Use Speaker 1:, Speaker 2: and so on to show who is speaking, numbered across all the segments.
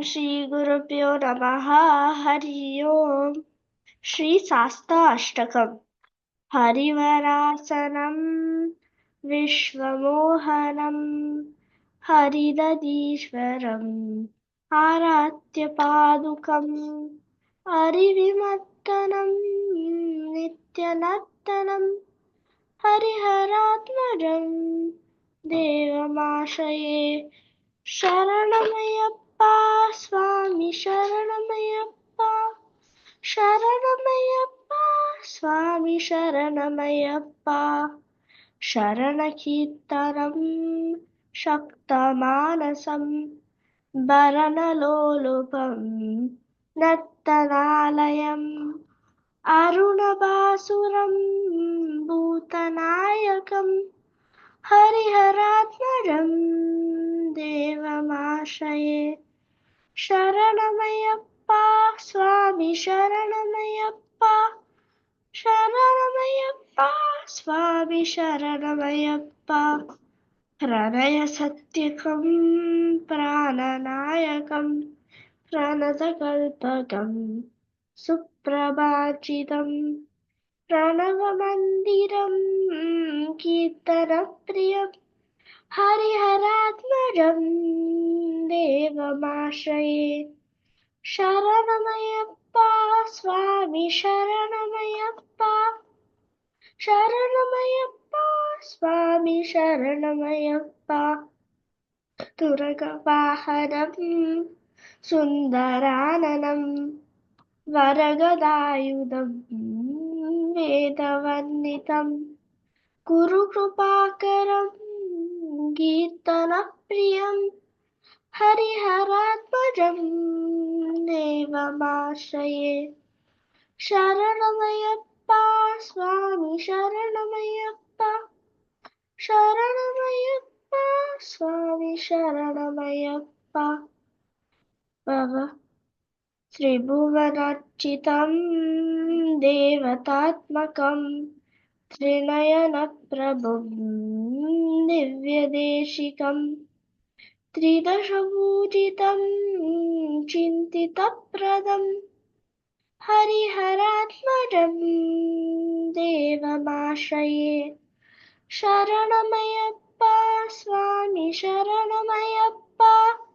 Speaker 1: श्री गुरुभ्यो नमः। हरि ओम। श्री शास्ता अष्टकम्। हरिवरासनं विश्वमोहनं हरिदधीश्वरम् आराध्य पादुकम् हरिविमर्दनं नित्यनर्तनं हरिहरात्मजं देवमाश्रये। शरणमय्यप्पा स्वामी शरणमय्यप्पा शरणमय्यप्पा स्वामी शरणमय्यप्पा। शरणकीर्तनं शक्तमानसं भरणलोलुपं नर्तनालयम् अरुणभासुरं भूतनायकम् हरिहरात्मजं देवमाश्रये। शरणमय्यप्पा स्वामी शरणमय्यप्पा शरणमय्यप्पा स्वामी शरणमय्यप्पा। प्रणयसत्यकं प्राणनायकं प्रणतकल्पकं सुप्रभाषितं प्रणवमन्दिरं कीर्तनप्रियं हरिहरात्मजं देवमाश्रये। शरणमय्यप्पा स्वामी शरणमय्यप्पा शरणमय्यप्पा स्वामी शरणमय्यप्पा। तुरगवाहनं सुन्दराननं वरगदायुधं वेदवन्दितं गुरुकृपाकरं कीर्तनप्रियं हरिहरात्मजं देवमाश्रये। शरणमय्यप्पा स्वामी शरणमय्यप्पा शरणमय्यप्पा स्वामी शरणमय्यप्पा। भव त्रिभुवनार्चितं देवतात्मकं त्रिनयनप्रभुं दिव्यदेशिकं त्रिदशभुजितं चिन्तितप्रदं हरिहरात्मजं देवमाश्रये। शरणमय्यप्पा स्वामी शरणमय्यप्पा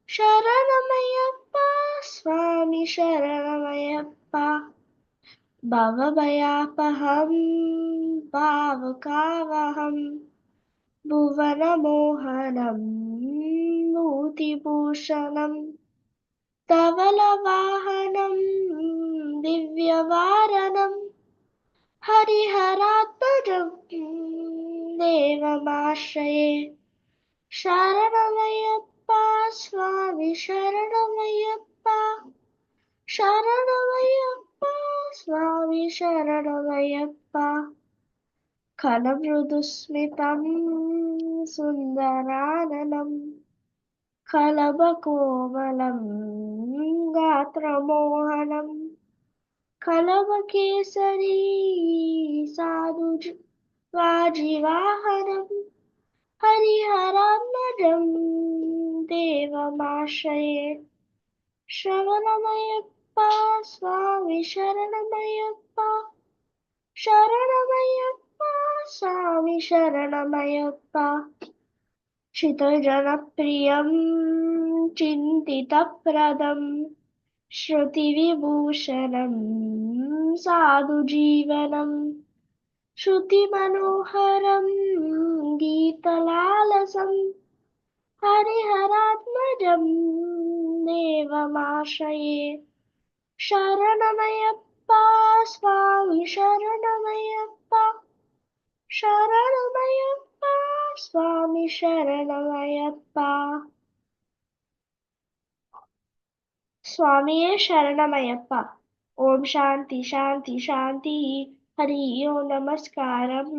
Speaker 1: शरणमय्यप्पा स्वामी शरणमय्यप्पा। भवभयापहं भावुकावहं भुवनमोहनं भूतिभूषणं धवलवाहनं दिव्यवारणं हरिहरात्मजं देवमाश्रये। शरणमय्यप्पा स्वामी शरणमय्यप्पा शरणमय्यप्पा स्वामी शरणमय्यप्पा। खलमृदुस्मितं सुन्दराननं खलबकोमलं गात्रमोहनं खलबकेसरी वाजिवाहनं हरिहरात्मजं देवमाश्रये। शरणमय्यप्पा स्वामी शरणमय्यप्पा शरणमय्यप्पा स्वामी शरणमय्यप्पा। शितजनप्रियं चिन्तितप्रदं श्रुतिविभूषणं साधुजीवनं श्रुतिमनोहरं गीतलालसं हरिहरात्मजं देवमाश्रये। शरणमय्यप्पा स्वामी शरणमय्यप्पा शरणमय्यप्पा स्वामी शरणमय्यप्पा। स्वामिये शरणमय्यप्पा। ओम शांति शांति शांति। हरि ओम नमस्कारम।